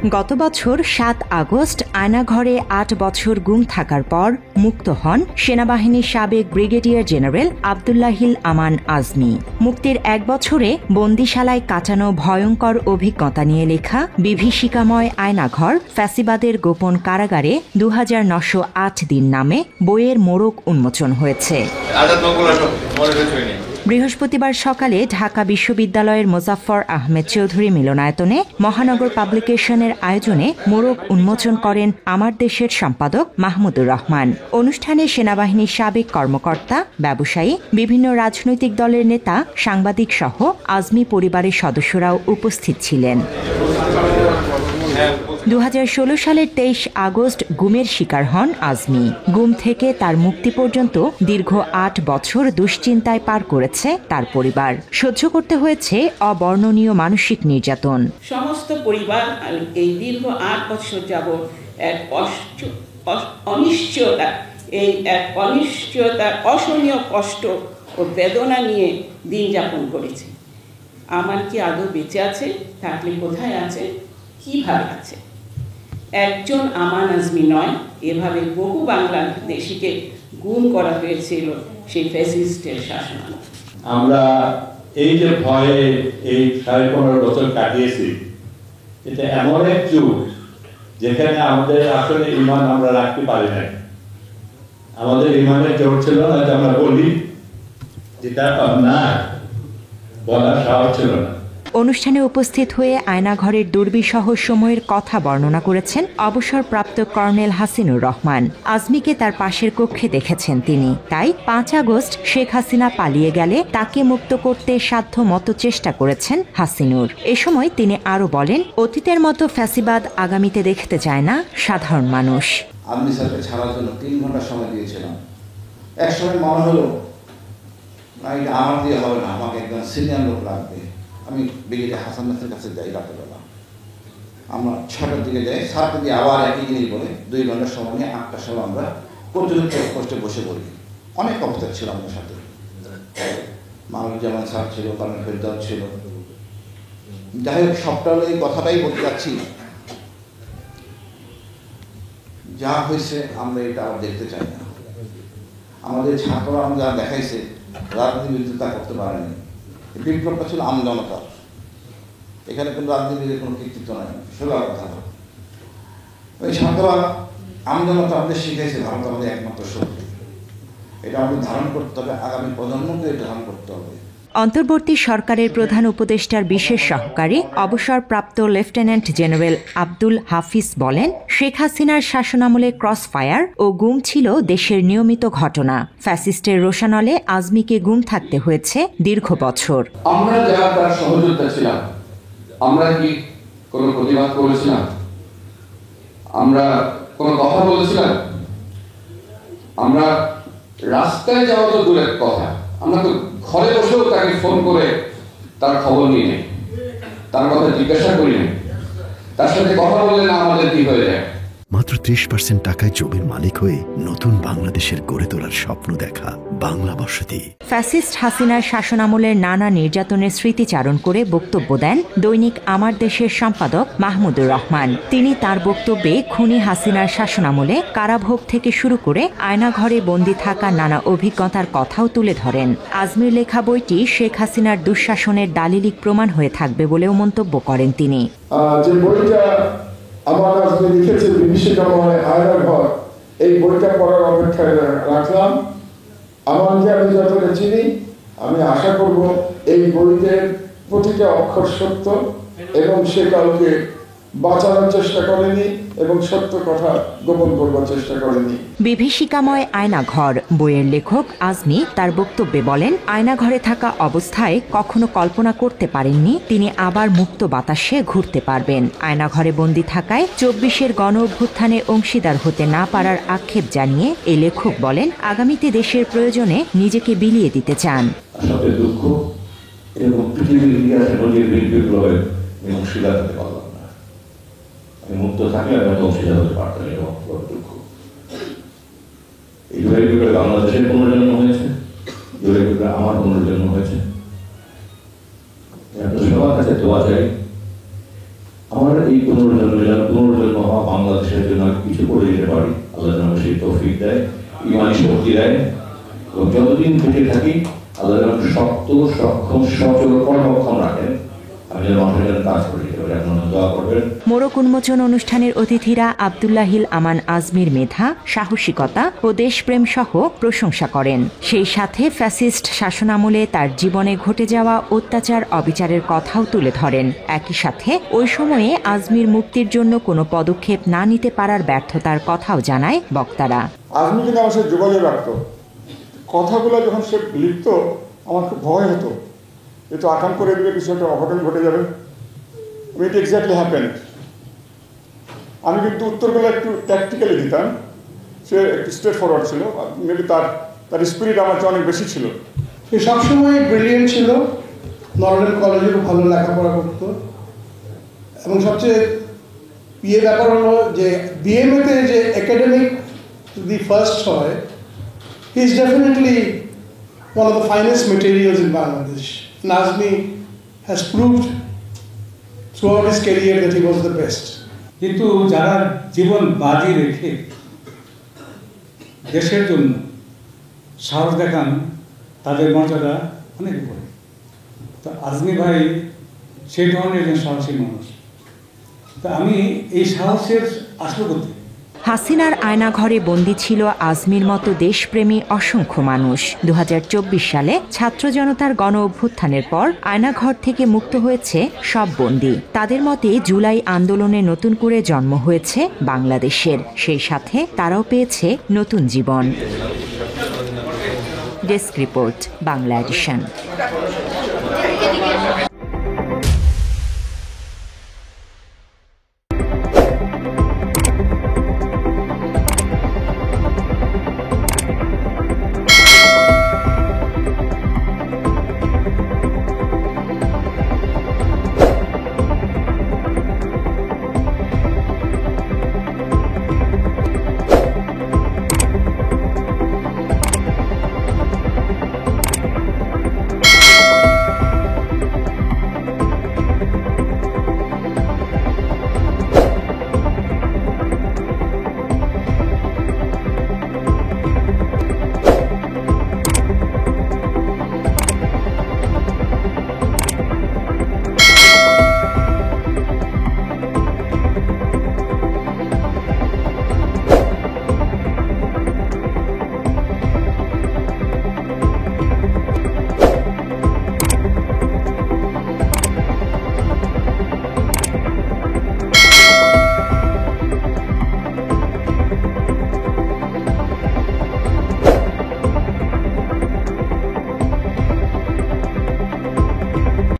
গত বছর ৭ আগস্ট আয়নাঘরে ৮ বছর গুম থাকার পর মুক্ত হন সেনাবাহিনীর সাবেক ব্রিগেডিয়ার জেনারেল আবদুল্লাহিল আমান আজমি। মুক্তির ১ বছরে বন্দিশালায় কাটানো ভয়ঙ্কর অভিজ্ঞতা নিয়ে লেখা বিভীষিকাময় আয়নাঘর ফ্যাসিবাদের গোপন কারাগারে ২৯০৮ দিন নামে বইয়ের মোড়ক উন্মোচন হয়েছে। বৃহস্পতিবার সকালে ঢাকা বিশ্ববিদ্যালয়ের মোজাফফর আহমেদ চৌধুরী মিলনায়তনে মহানগর পাবলিকেশনের আয়োজনে মোড়ক উন্মোচন করেন আমার দেশের সম্পাদক মাহমুদুর রহমান। অনুষ্ঠানে সেনাবাহিনীর সাবেক কর্মকর্তা, ব্যবসায়ী, বিভিন্ন রাজনৈতিক দলের নেতা, সাংবাদিক সহ আজমি পরিবারের সদস্যরাও উপস্থিত ছিলেন। ২০১৬ সালের ২৩ আগস্ট গুমের শিকার হন আজমি। গুম থেকে তার মুক্তি পর্যন্ত দীর্ঘ ৮ বছর দুশ্চিন্তায় পার করেছে তার পরিবার। সহ্য করতে হয়েছে অবর্ণনীয় মানসিক নির্যাতন। সমস্ত পরিবার এই দীর্ঘ ৮ বছর যাবৎ এক অনিশ্চয়তা, অসহনীয় কষ্ট ও বেদনা নিয়ে দিন যাপন করেছে। আমার কি আদৌ বেঁচে আছে? থাকলে কোথায় আছে? কিভাবে আছে? একজন আমান আজমি নয়, এভাবে বহু বাংলাদেশিকে গুম করা হয়েছিল সেই ফ্যাসিস্টের শাসন। আমরা এই যে ভয়ে এই ১৫.৫ বছর কাটিয়েছি, এটা এমন এক যুগ যেখানে আমাদের আসলে ইমান আমরা রাখতে পারি নাই। আমাদের ইমানের জোর ছিল না যে আমরা বলি, যেটা না বলার সাহস ছিল না। অনুষ্ঠানে উপস্থিত হয়ে আয়নাঘরের দুর্বিষহ সময়ের কথা বর্ণনা করেছেন অবসরপ্রাপ্ত কর্নেল হাসিনুর রহমান। আজমিকে তার পাশের কক্ষে দেখেছেন তিনি। তাই ৫ আগস্ট শেখ হাসিনা পালিয়ে গেলে তাকে মুক্ত করতে সাধ্য মতো চেষ্টা করেছেন হাসিনুর। এ সময় তিনি আরও বলেন, অতীতের মতো ফ্যাসিবাদ আগামীতে দেখতে চায় না সাধারণ মানুষ। আজমি স্যারকে ছাড়ার জন্য ৩ ঘন্টা সময় দিয়েছিলাম। এক সময় মনে হলো না, এটা আমার দিয়ে হবে না, আমাকে একজন সিনিয়র লোক লাগবে। আমি ব্রিগেডিয়ার হাসান নাসের কাছে যাই রাতেরবেলা। আমরা ৬টার দিকে যাই, ৭টার দিকে আবার একই জিনিস বলে ২ ঘন্টার সময় নিয়ে ৮টার সময় আমরা পর্যন্ত পোস্টে বসে পড়ি। অনেক অবস্থা ছিল আমাদের সাথে। মাহমুদুজ্জামান স্যার ছিল, কর্নেল ফেরদাউস ছিল। যাই হোক, সবটা হলো এই কথাটাই বলতে চাচ্ছি, যা হয়েছে আমরা এটা আর দেখতে চাই না। আমাদের ছাত্ররা আমরা যা দেখাইছে, রাজনীতির বিরুদ্ধে তা করতে পারেনি। বিপ্লবটা ছিল আমজনতার, এখানে কিন্তু রাজনীতির কোনো কৃতিত্ব নাই, সোজা কথা। ওই ছাত্ররা আমজনতা আমাদের শিখেছে, ভারত আমাদের একমাত্র শক্তি। এটা আমাদের ধারণ করতে হবে, আগামী প্রজন্মকে এটা ধারণ করতে হবে। অন্তর্বর্তী সরকারের প্রধান উপদেষ্টার বিশেষ সহকারী অবসরপ্রাপ্ত লেফটেন্যান্ট জেনারেল আব্দুল হাফিজ বলেন, শেখ হাসিনার শাসনামলে ক্রস ফায়ার ও গুম ছিল দেশের নিয়মিত ঘটনা। ফ্যাসিস্টের রোষানলে আজমিকে গুম থাকতে হয়েছে দীর্ঘ বছর। আমরা যারা তার সহযোদ্ধা ছিলাম, আমরা কি কোনো প্রতিবাদ করেছিলাম? আমরা কোনো কথা বলেছিলাম? আমরা রাস্তায় যাওয়া তো দূরের কথা, আমরা তো ঘরে বসেও তাকে ফোন করে তার খবর নিয়ে নেই, তার কথা জিজ্ঞাসা করি না, তার সাথে কথা বললে না আমাদের কি হয়ে যায়। মাত্র ৩০% টাকায় জমির মালিক হয়ে নতুন বাংলাদেশের গড়ে তোলার স্বপ্ন দেখা বাংলা বসতি। ফ্যাসিস্ট হাসিনার শাসনামলের নানা নির্যাতনের স্মৃতিচারণ করে বক্তব্য দেন দৈনিক আমার দেশের সম্পাদক মাহমুদুর রহমান। তিনি তার বক্তব্যে খুনি হাসিনার শাসনামলে কারাভোগ থেকে শুরু করে আয়নাঘরে বন্দী থাকা নানা অভিজ্ঞতার কথাও তুলে ধরেন। আজমির লেখা বইটি শেখ হাসিনার দুঃশাসনের দালিলিক প্রমাণ হয়ে থাকবে বলেও মন্তব্য করেন তিনি। যে বইটা আমার আজকে লিখেছে বিভীষিকাময় আয়নাঘর, এই বইটা পড়ার অপেক্ষায় রাখলাম। আমাকে আমি যতটা চিনি, আমি আশা করব এই বইতে প্রতিটা অক্ষর সত্য এবং সে কাউকে বাঁচানোর চেষ্টা করেনি এবং সত্য কথা গোপন করবার চেষ্টা করেনি। বিভীষিকাময় আয়নাঘর বইয়ের লেখক আজমি তার বক্তব্যে বলেন, আয়নাঘরে থাকা অবস্থায় কখনো কল্পনা করতে পারেননি তিনি আবার মুক্ত বাতাসে ঘুরতে পারবেন। আয়নাঘরে বন্দী থাকায় ২৪-এর গণ অভ্যুত্থানে অংশীদার হতে না পারার আক্ষেপ জানিয়ে এই লেখক বলেন, আগামীতে দেশের প্রয়োজনে নিজেকে বিলিয়ে দিতে চান। দুঃখ এবং পৃথিবীর ইতিহাসে বিপ্লবের অংশীদার হতে পারলাম না। আমি মুক্ত থাকলে আমি অংশীদার হতে পারতাম, এবং দুঃখ। এই জোরের ভিতরে বাংলাদেশের পুনর্জন্ম হয়েছে, জোরের ভিতরে আমার পুনর্জন্ম হয়েছে। সবার কাছে দোয়া চাই আমার এই পুনর্জন্ম যেন বাংলাদেশের জন্য কিছু করে দিতে পারি, আল্লাহ যেন সেই তৌফিক দেয়, ইমানি শক্তি দেয়, এবং যতদিন বেঁচে থাকি আল্লাহ যেন শক্ত, সক্ষম, সচল, কর্মক্ষম রাখেন। আমি যেন মানুষের কাজ করে দিতে পারি। আপনারা দোয়া করবেন। মোড়ক উন্মোচন অনুষ্ঠানের অতিথিরা আব্দুল্লাহিল আমান আজমির মেধা, সাহসিকতা ও দেশপ্রেম সহ প্রশংসা করেন। সেই সাথে ফ্যাসিস্ট শাসনামলে তার জীবনে ঘটে যাওয়া অত্যাচার অবিচারের কথাও তুলে ধরেন। একই সাথে ওই সময়ে আজমির মুক্তির জন্য কোনো পদক্ষেপ না নিতে পারার ব্যর্থতার কথাও জানায় বক্তারা। আজমি কিন্তু আমার সাথে যোগাযোগ রাখতো, কথাগুলো যখন সে লিখত আমার খুব ভয় হতো, এ তো আকাম করে দিলে কিছু একটা অঘটন ঘটে যাবে। ইট এক্স্যাক্টলি হ্যাপেন্ড। আমি কিন্তু উত্তরগুলো একটু ট্যাকটিক্যালি দিতাম, সে একটু স্ট্রেট ফরওয়ার্ড ছিল, মেবি তার স্পিরিট আমার চেয়ে অনেক বেশি ছিল। সে সবসময় ব্রিলিয়েন্ট ছিল, নর্থ কলেজেও ভালো লেখাপড়া করতো, এবং সবচেয়ে ব্যাপার হলো যে বিএমএতে যে একাডেমিক যদি ফার্স্ট হয়, he is definitely one of the finest materials in Bangladesh. Nazmi has proved throughout his career that he was the best. কিন্তু যারা জীবন বাজি রেখে দেশের জন্য সাহস দেখান, তাদের মর্যাদা অনেক উপরে। তো আজমি ভাই সেই ধরনের একজন সাহসী মানুষ। তা আমি এই সাহসের আসল করতে হাসিনার আয়নাঘরে বন্দী ছিল আজমির মতো দেশপ্রেমী অসংখ্য মানুষ। 2024 সালে ছাত্র জনতার গণ অভ্যুত্থানের পর আয়নাঘর থেকে মুক্ত হয়েছে সব বন্দী। তাদের মতে জুলাই আন্দোলনে নতুন করে জন্ম হয়েছে বাংলাদেশের, সেই সাথে তারাও পেয়েছে নতুন জীবন। Desk report, Bangla addition.